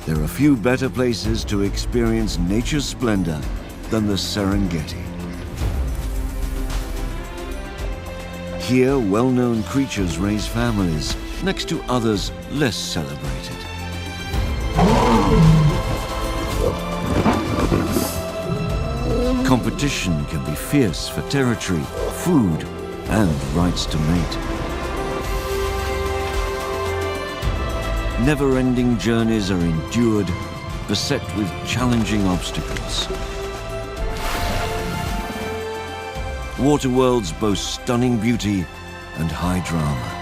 There are few better places to experience nature's splendor than the Serengeti. Here, well-known creatures raise families next to others less celebrated. Competition can be fierce for territory, food, and rights to mate. Never-ending journeys are endured, beset with challenging obstacles. Water worlds boast stunning beauty and high drama.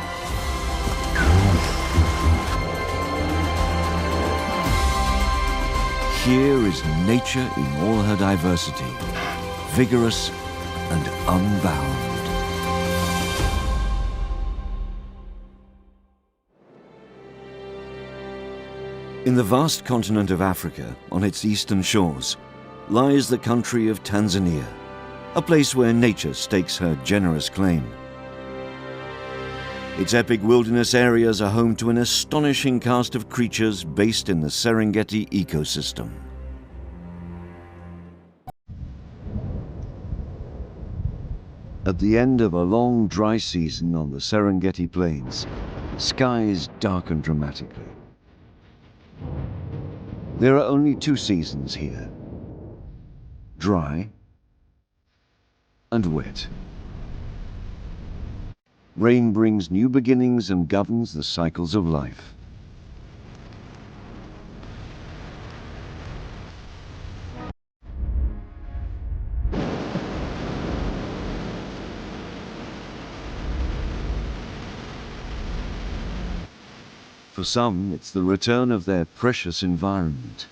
Here is nature in all her diversity, vigorous and unbound. In the vast continent of Africa, on its eastern shores, lies the country of Tanzania, a place where nature stakes her generous claim. Its epic wilderness areas are home to an astonishing cast of creatures based in the Serengeti ecosystem. At the end of a long dry season on the Serengeti plains, skies darken dramatically. There are only two seasons here: dry and wet. Rain brings new beginnings and governs the cycles of life. For some, it's the return of their precious environment.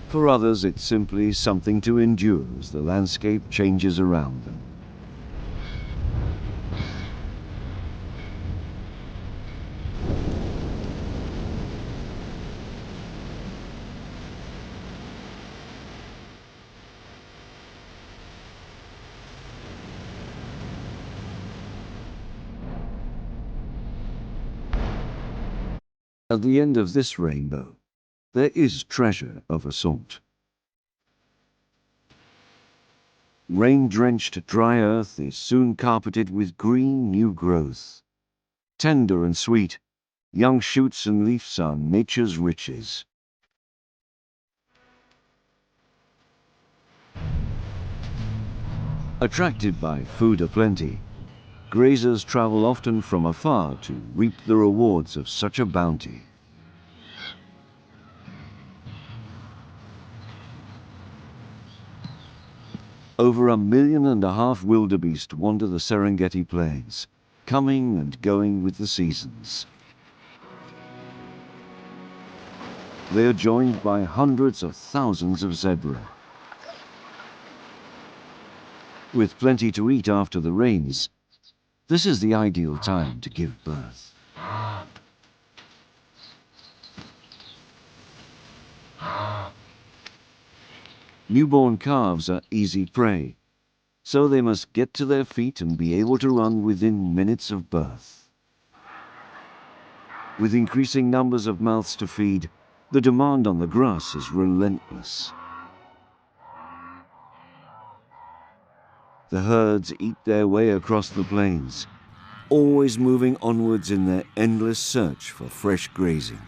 For others, it's simply something to endure as the landscape changes around them. At the end of this rainbow, there is treasure of a sort. Rain-drenched dry earth is soon carpeted with green new growth. Tender and sweet, young shoots and leaves are nature's riches. Attracted by food aplenty, grazers travel often from afar to reap the rewards of such a bounty. Over 1.5 million wildebeest wander the Serengeti plains, coming and going with the seasons. They are joined by hundreds of thousands of zebra. With plenty to eat after the rains, this is the ideal time to give birth. Newborn calves are easy prey, so they must get to their feet and be able to run within minutes of birth. With increasing numbers of mouths to feed, the demand on the grass is relentless. The herds eat their way across the plains, always moving onwards in their endless search for fresh grazing.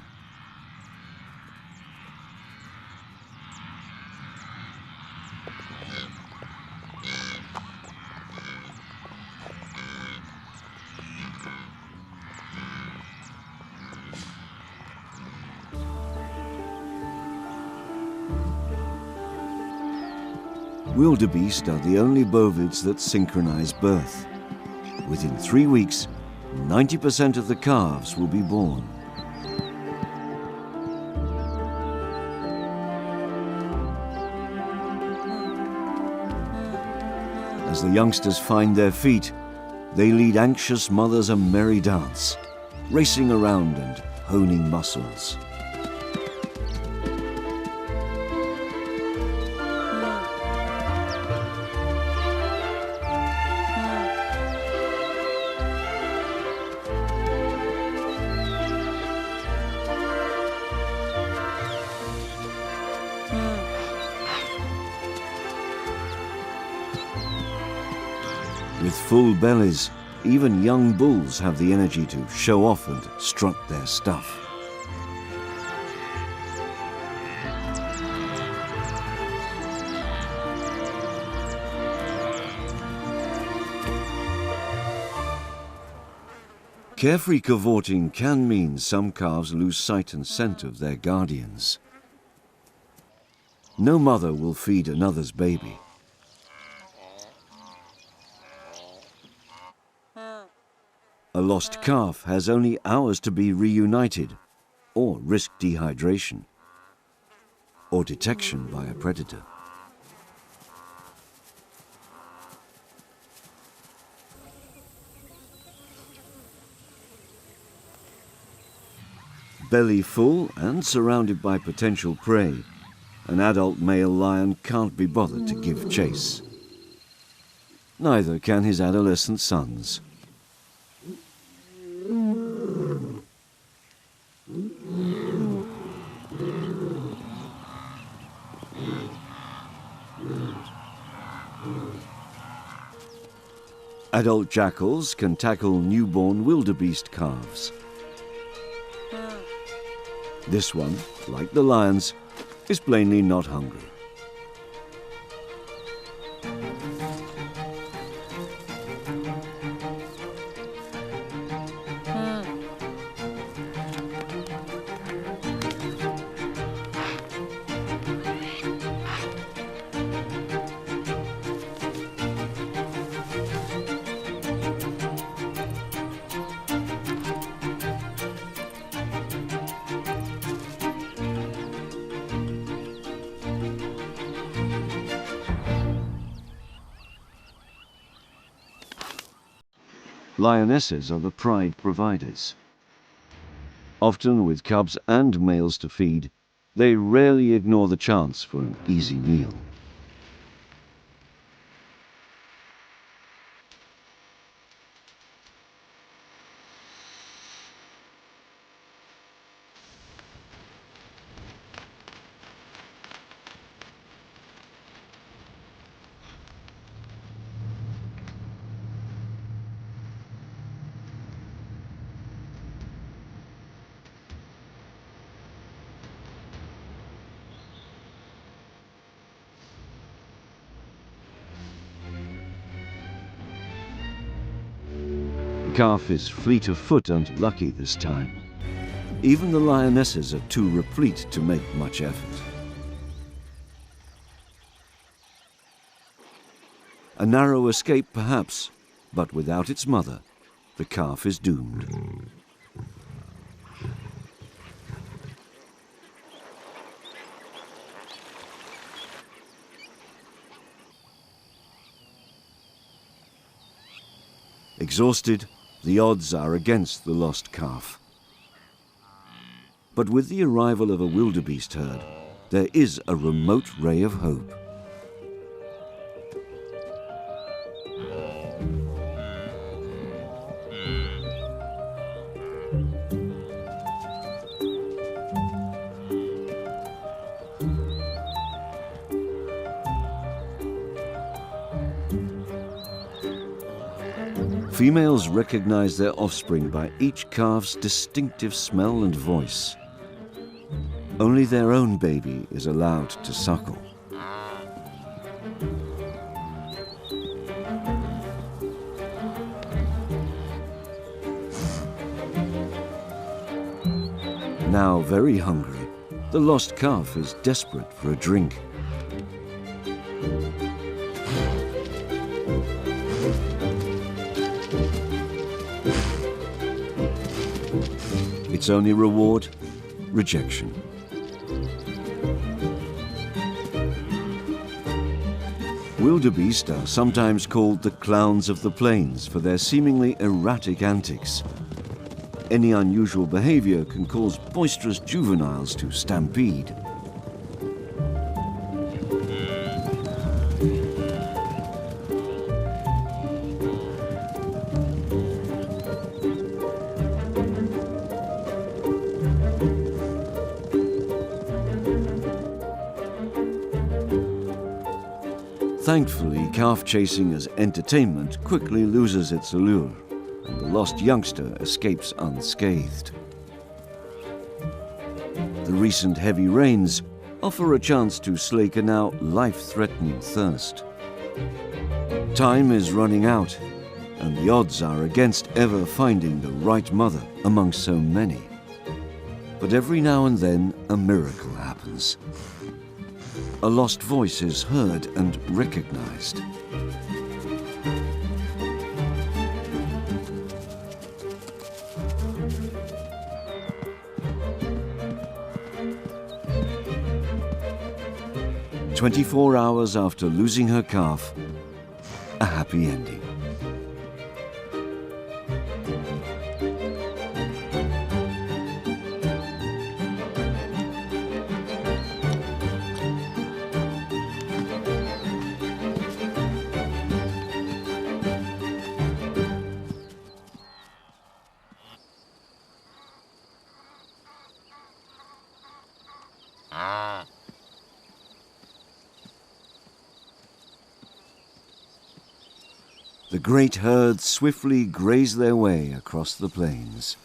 Wildebeest are the only bovids that synchronize birth. Within 3 weeks, 90% of the calves will be born. As the youngsters find their feet, they lead anxious mothers a merry dance, racing around and honing muscles. With full bellies, even young bulls have the energy to show off and strut their stuff. Carefree cavorting can mean some calves lose sight and scent of their guardians. No mother will feed another's baby. A lost calf has only hours to be reunited, or risk dehydration, or detection by a predator. Belly full and surrounded by potential prey, an adult male lion can't be bothered to give chase. Neither can his adolescent sons. Adult jackals can tackle newborn wildebeest calves. This one, like the lions, is plainly not hungry. Lionesses are the pride providers. Often with cubs and males to feed, they rarely ignore the chance for an easy meal. The calf is fleet of foot and lucky this time. Even the lionesses are too replete to make much effort. A narrow escape perhaps, but without its mother, the calf is doomed. Exhausted, the odds are against the lost calf. But with the arrival of a wildebeest herd, there is a remote ray of hope. Females recognize their offspring by each calf's distinctive smell and voice. Only their own baby is allowed to suckle. Now very hungry, the lost calf is desperate for a drink. Its only reward, rejection. Wildebeest are sometimes called the clowns of the plains for their seemingly erratic antics. Any unusual behavior can cause boisterous juveniles to stampede. Thankfully, calf chasing as entertainment quickly loses its allure, and the lost youngster escapes unscathed. The recent heavy rains offer a chance to slake a now life-threatening thirst. Time is running out, and the odds are against ever finding the right mother among so many. But every now and then, a miracle happens. A lost voice is heard and recognized. "24 hours after losing her calf, a happy ending." The great herds swiftly graze their way across the plains.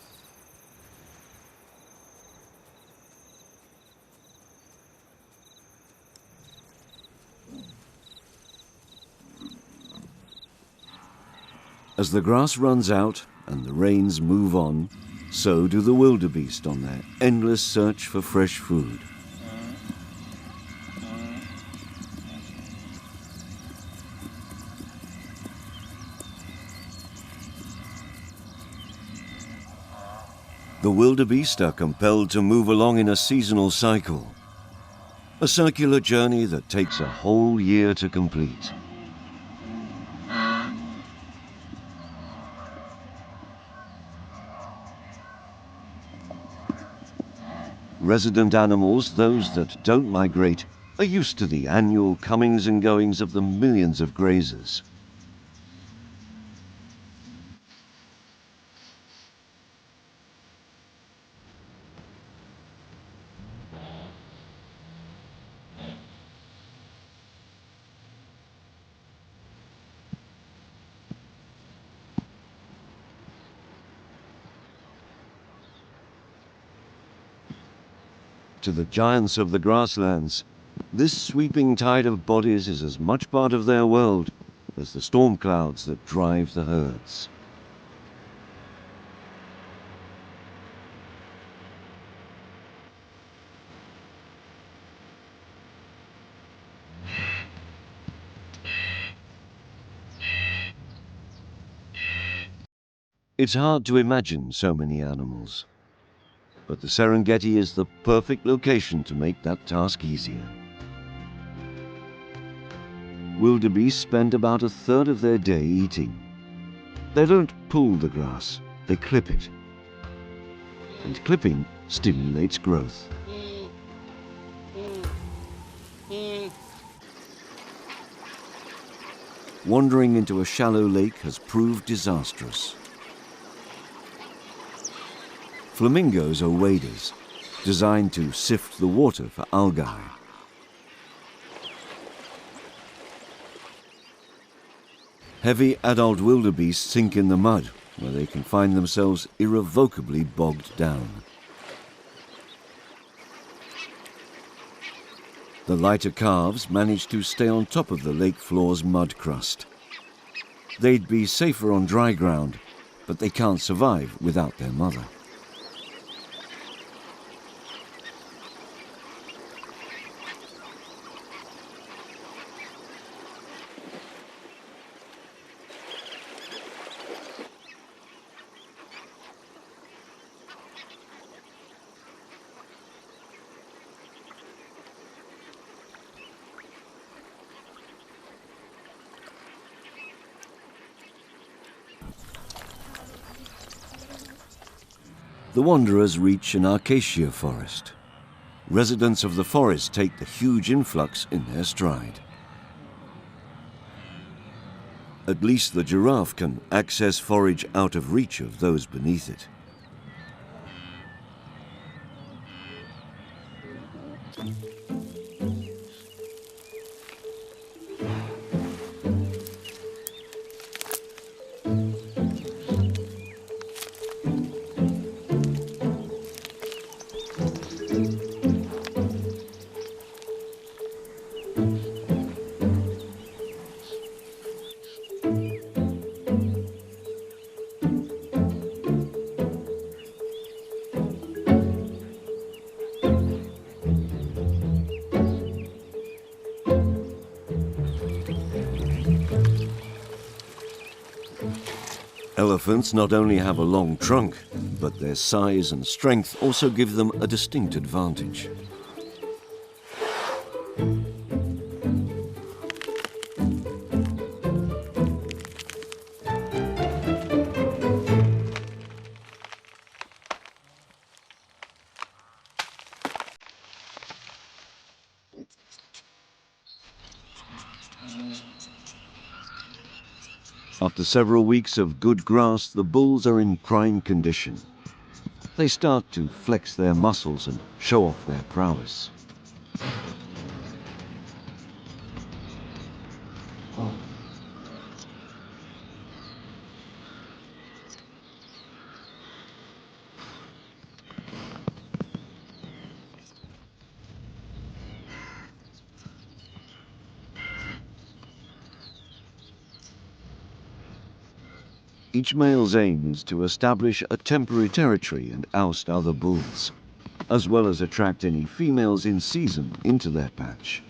As the grass runs out and the rains move on, so do the wildebeest on their endless search for fresh food. The wildebeest are compelled to move along in a seasonal cycle, a circular journey that takes a whole year to complete. Resident animals, those that don't migrate, are used to the annual comings and goings of the millions of grazers. To the giants of the grasslands, this sweeping tide of bodies is as much part of their world as the storm clouds that drive the herds. It's hard to imagine so many animals, but the Serengeti is the perfect location to make that task easier. Wildebeest spend about a third of their day eating. They don't pull the grass, they clip it. And clipping stimulates growth. Wandering into a shallow lake has proved disastrous. Flamingos are waders, designed to sift the water for algae. Heavy adult wildebeest sink in the mud, where they can find themselves irrevocably bogged down. The lighter calves manage to stay on top of the lake floor's mud crust. They'd be safer on dry ground, but they can't survive without their mother. The wanderers reach an acacia forest. Residents of the forest take the huge influx in their stride. At least the giraffe can access forage out of reach of those beneath it. Elephants not only have a long trunk, but their size and strength also give them a distinct advantage. After several weeks of good grass, the bulls are in prime condition. They start to flex their muscles and show off their prowess. Each male's aim is to establish a temporary territory and oust other bulls, as well as attract any females in season into their patch.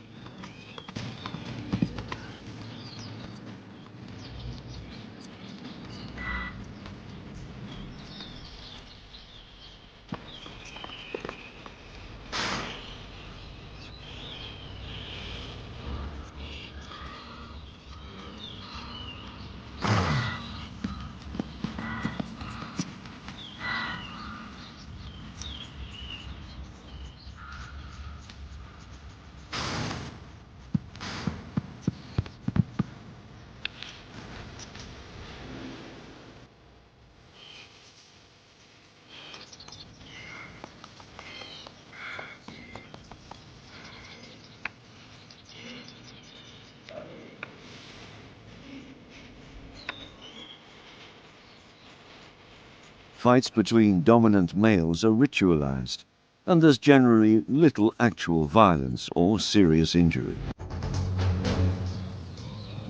Fights between dominant males are ritualized, and there's generally little actual violence or serious injury.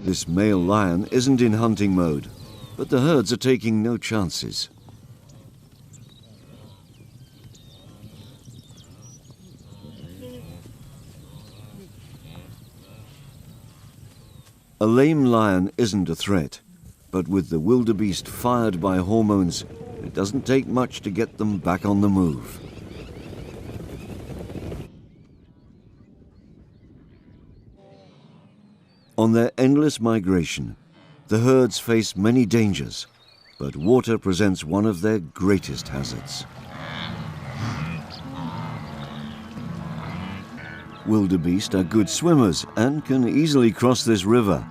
This male lion isn't in hunting mode, but the herds are taking no chances. A lame lion isn't a threat, but with the wildebeest fired by hormones, it doesn't take much to get them back on the move. On their endless migration, the herds face many dangers, but water presents one of their greatest hazards. Wildebeest are good swimmers and can easily cross this river.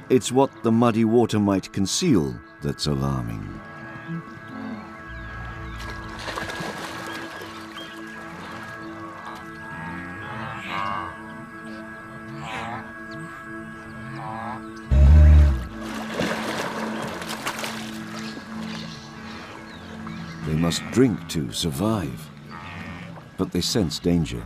It's what the muddy water might conceal that's alarming. They must drink to survive, but they sense danger.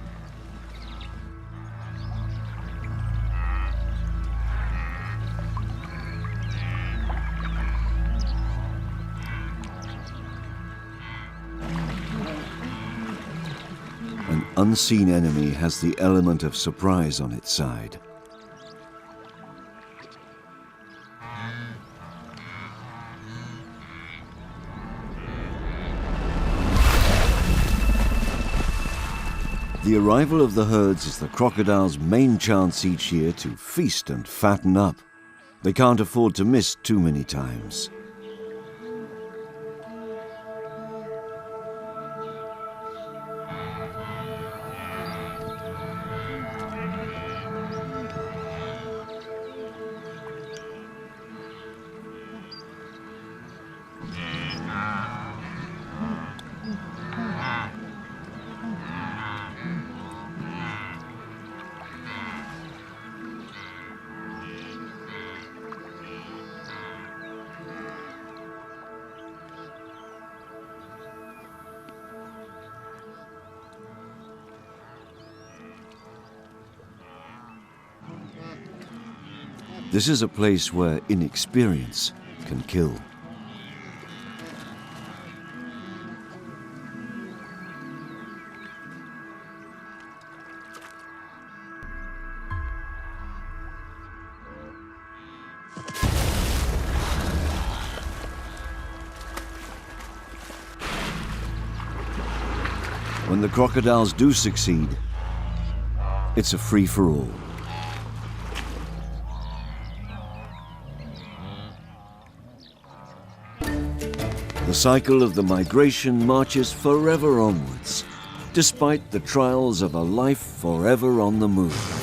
An unseen enemy has the element of surprise on its side. The arrival of the herds is the crocodile's main chance each year to feast and fatten up. They can't afford to miss too many times. This is a place where inexperience can kill. When the crocodiles do succeed, it's a free-for-all. The cycle of the migration marches forever onwards, despite the trials of a life forever on the move.